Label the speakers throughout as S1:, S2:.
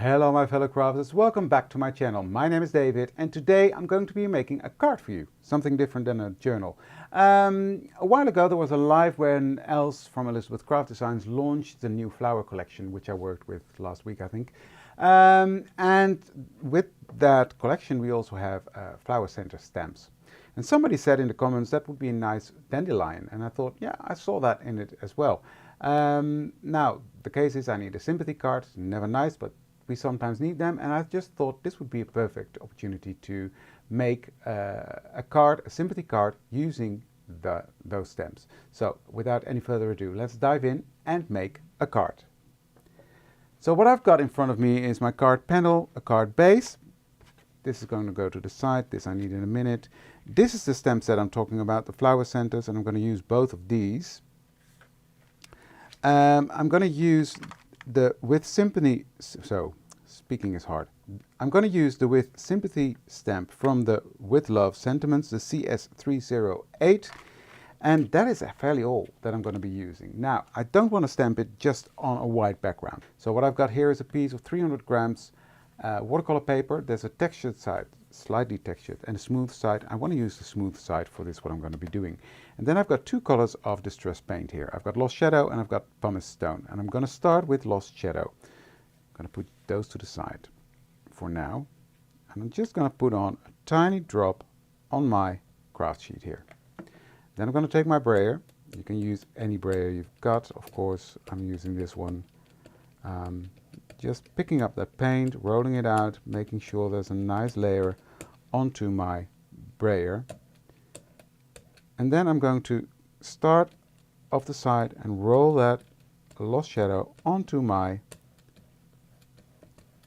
S1: Hello my fellow crafters, welcome back to my channel. My name is David and today I'm going to be making a card for you. Something different than a journal. A while ago there was a live when Els from Elizabeth Craft Designs launched the new flower collection, which I worked with last week I think. And with that collection we also have flower center stamps. And somebody said in the comments that would be a nice dandelion, and I thought, yeah, I saw that in it as well. Now the case is I need a sympathy card, never nice, but we sometimes need them, and I just thought this would be a perfect opportunity to make a card, a sympathy card, using those stamps. So without any further ado, let's dive in and make a card. So what I've got in front of me is my card panel, a card base. This is going to go to the side, this I need in a minute. This is the stamp set I'm talking about, the flower centers, and I'm going to use both of these. I'm going to use the With Sympathy, so speaking is hard. I'm going to use the With Sympathy stamp from the With Love Sentiments, the CS308, and that is fairly all that I'm going to be using. Now, I don't want to stamp it just on a white background. So what I've got here is a piece of 300 grams watercolor paper. There's a textured side, slightly textured, and a smooth side. I want to use the smooth side for this, what I'm going to be doing. And then I've got two colors of distress paint here. I've got Lost Shadow and I've got Pumice Stone. And I'm going to start with Lost Shadow. I'm going to put those to the side for now. And I'm just going to put on a tiny drop on my craft sheet here. Then I'm going to take my brayer. You can use any brayer you've got. Of course, I'm using this one. Just picking up that paint, rolling it out, making sure there's a nice layer onto my brayer. And then I'm going to start off the side and roll that Lost Shadow onto my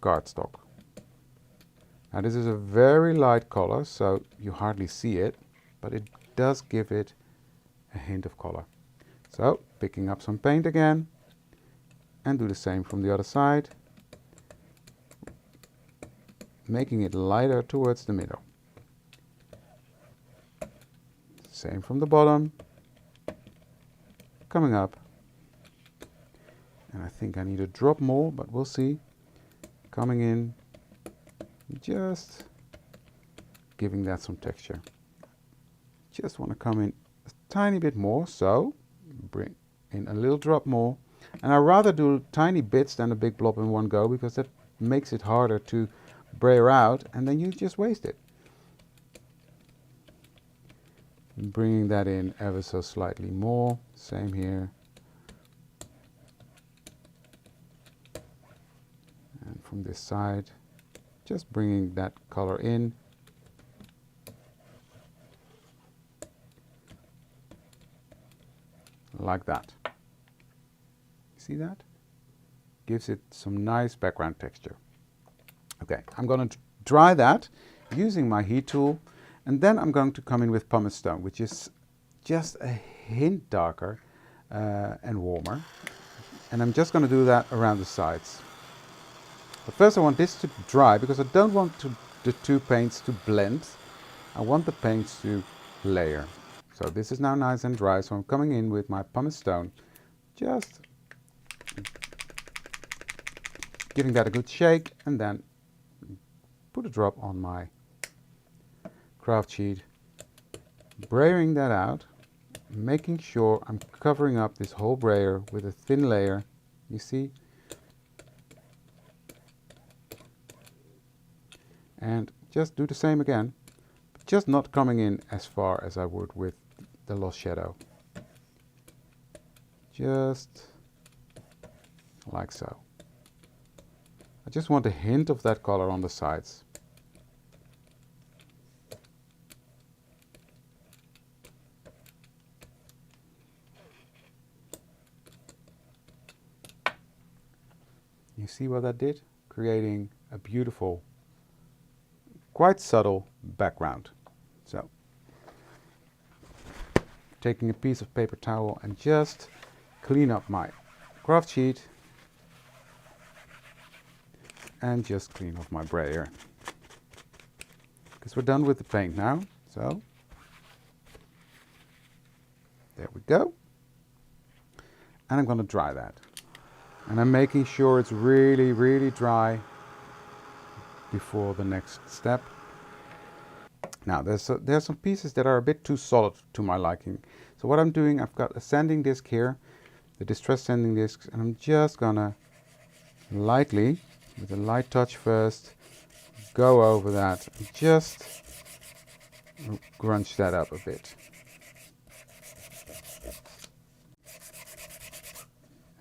S1: cardstock. Now this is a very light color, so you hardly see it, but it does give it a hint of color. So picking up some paint again and do the same from the other side, making it lighter towards the middle. Same from the bottom, coming up, and I think I need a drop more, but we'll see. Coming in, just giving that some texture. Just want to come in a tiny bit more, so bring in a little drop more. And I rather do tiny bits than a big blob in one go, because that makes it harder to brayer out, and then you just waste it. Bringing that in ever so slightly more, same here. And from this side, just bringing that color in. Like that. See that? Gives it some nice background texture. Okay, I'm going to dry that using my heat tool. And then I'm going to come in with Pumice Stone, which is just a hint darker and warmer. And I'm just going to do that around the sides. But first I want this to dry, because I don't want the two paints to blend. I want the paints to layer. So this is now nice and dry, so I'm coming in with my Pumice Stone, just giving that a good shake, and then put a drop on my craft sheet, brayering that out, making sure I'm covering up this whole brayer with a thin layer, you see, and just do the same again, but just not coming in as far as I would with the Lost Shadow, just like so. I just want a hint of that color on the sides. You see what that did? Creating a beautiful, quite subtle background. So, taking a piece of paper towel and just clean up my craft sheet and just clean off my brayer. Because we're done with the paint now. So, there we go. And I'm going to dry that. And I'm making sure it's really, really dry before the next step. Now there's some pieces that are a bit too solid to my liking. So what I'm doing, I've got a sanding disc here, the distress sanding disc, and I'm just gonna lightly, with a light touch first, go over that and just grunge that up a bit.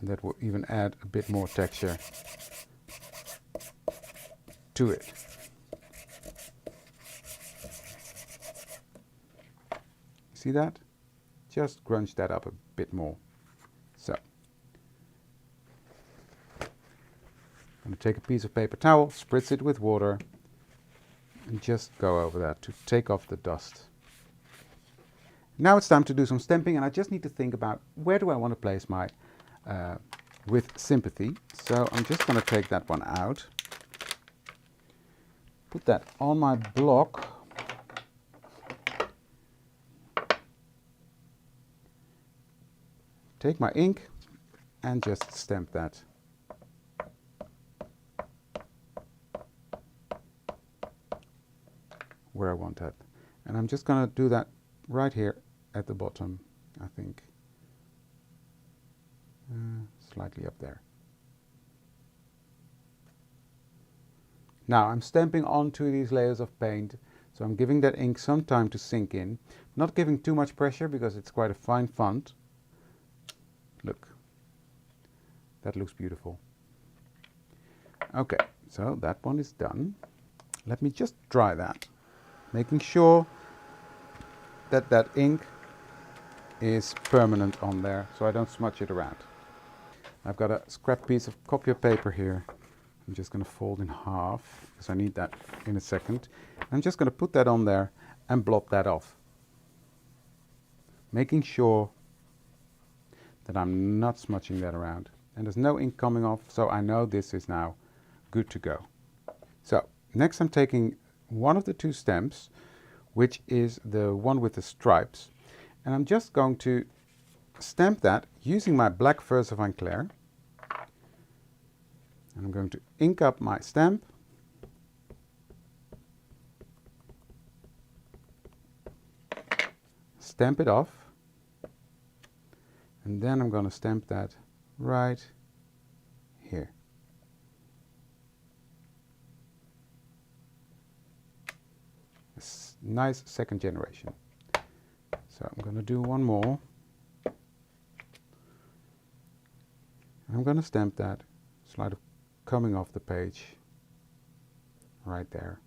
S1: And that will even add a bit more texture to it. See that? Just grunge that up a bit more. So, I'm going to take a piece of paper towel, spritz it with water, and just go over that to take off the dust. Now it's time to do some stamping, and I just need to think about where do I want to place my with Sympathy. So I'm just going to take that one out, put that on my block, take my ink and just stamp that. Where I want that. And I'm just going to do that right here at the bottom, I think. Slightly up there. Now I'm stamping onto these layers of paint, so I'm giving that ink some time to sink in. Not giving too much pressure because it's quite a fine font. Look, that looks beautiful. Okay, so that one is done. Let me just dry that, making sure that that ink is permanent on there, so I don't smudge it around. I've got a scrap piece of copier paper here. I'm just going to fold in half, because I need that in a second. I'm just going to put that on there and blot that off, making sure that I'm not smudging that around. And there's no ink coming off, so I know this is now good to go. So next I'm taking one of the two stamps, which is the one with the stripes, and I'm just going to stamp that using my black VersaFine Clair. And I'm going to ink up my stamp. Stamp it off. And then I'm going to stamp that right here. A nice second generation. So I'm going to do one more. I'm going to stamp that slide of coming off the page right there.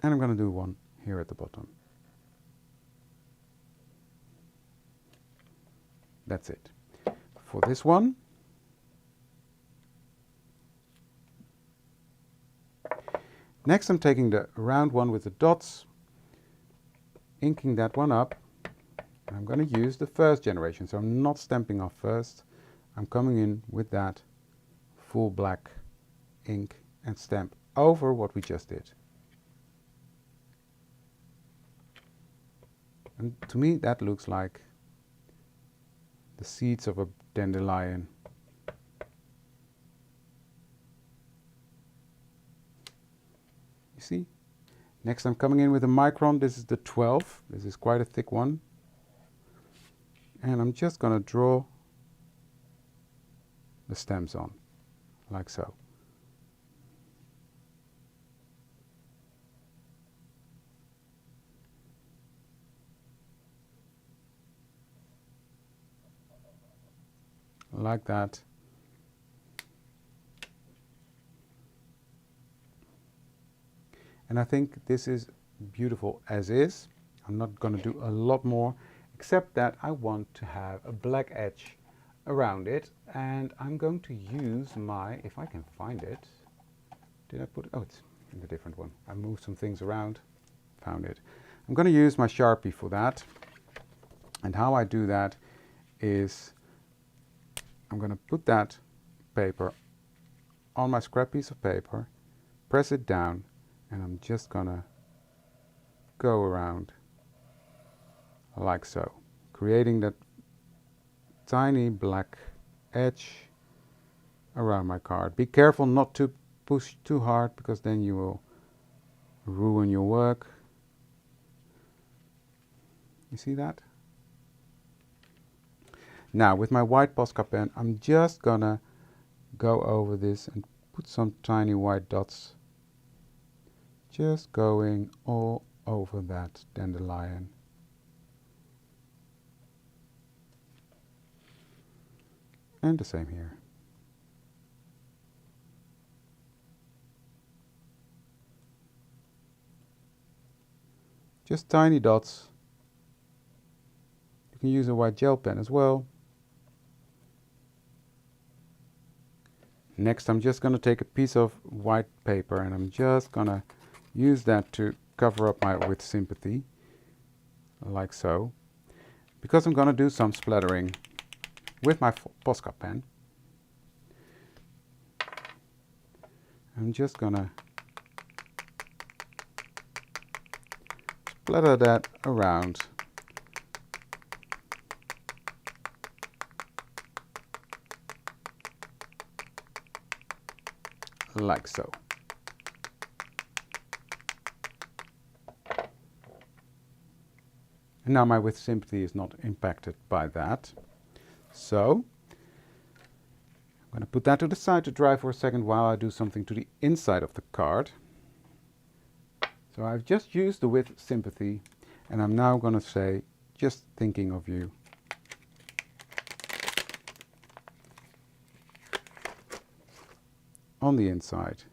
S1: And I'm going to do one here at the bottom. That's it. For this one, next I'm taking the round one with the dots, inking that one up. And I'm going to use the first generation, so I'm not stamping off first. I'm coming in with that full black ink and stamp over what we just did. And to me that looks like the seeds of a dandelion. You see? Next I'm coming in with a micron. This is the 12. This is quite a thick one. And I'm just going to draw the stems on, like so. Like that. And I think this is beautiful as is. I'm not going to do a lot more, except that I want to have a black edge around it, and I'm going to use my, if I can find it, did I put it? Oh, it's in the different one. I moved some things around, found it. I'm going to use my Sharpie for that, and how I do that is I'm going to put that paper on my scrap piece of paper, press it down, and I'm just going to go around like so, creating that tiny black edge around my card. Be careful not to push too hard, because then you will ruin your work. You see that? Now with my white Posca pen, I'm just gonna go over this and put some tiny white dots, just going all over that dandelion. And the same here. Just tiny dots. You can use a white gel pen as well. Next, I'm just going to take a piece of white paper and I'm just going to use that to cover up my with Sympathy, like so. Because I'm going to do some splattering with my Posca pen, I'm just going to splatter that around. Like so. And now my with Sympathy is not impacted by that. So I'm going to put that to the side to dry for a second while I do something to the inside of the card. So I've just used the with Sympathy, and I'm now going to say, just thinking of you. On the inside.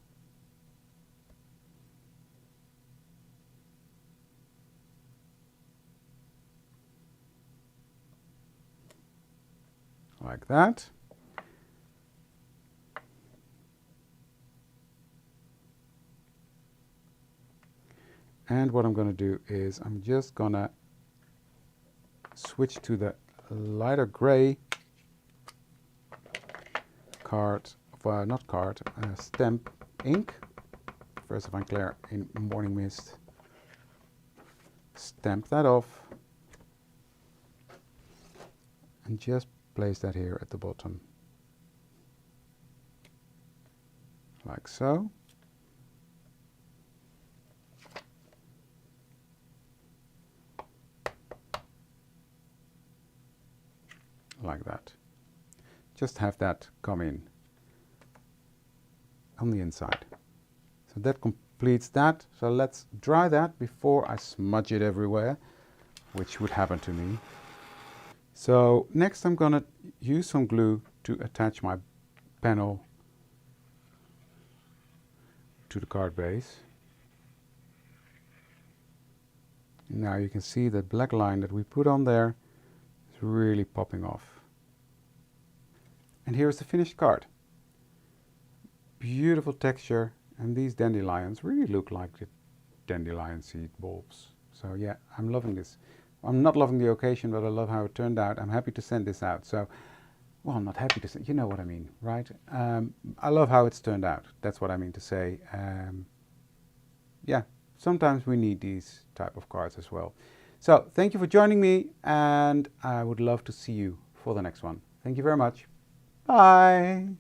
S1: Like that. And what I'm going to do is I'm just going to switch to the lighter gray card, not card, stamp ink. First Van Clair in Morning Mist. Stamp that off. And just place that here at the bottom. Like so. Like that. Just have that come in on the inside. So that completes that. So let's dry that before I smudge it everywhere, which would happen to me. So next I'm going to use some glue to attach my panel to the card base. Now you can see that black line that we put on there is really popping off. And here's the finished card. Beautiful texture, and these dandelions really look like the dandelion seed bulbs. So yeah, I'm loving this. I'm not loving the occasion, but I love how it turned out. I'm happy to send this out. So, well, I'm not happy to send, you know what I mean, right? I love how it's turned out. That's what I mean to say. Yeah, sometimes we need these type of cards as well. So thank you for joining me, and I would love to see you for the next one. Thank you very much. Bye.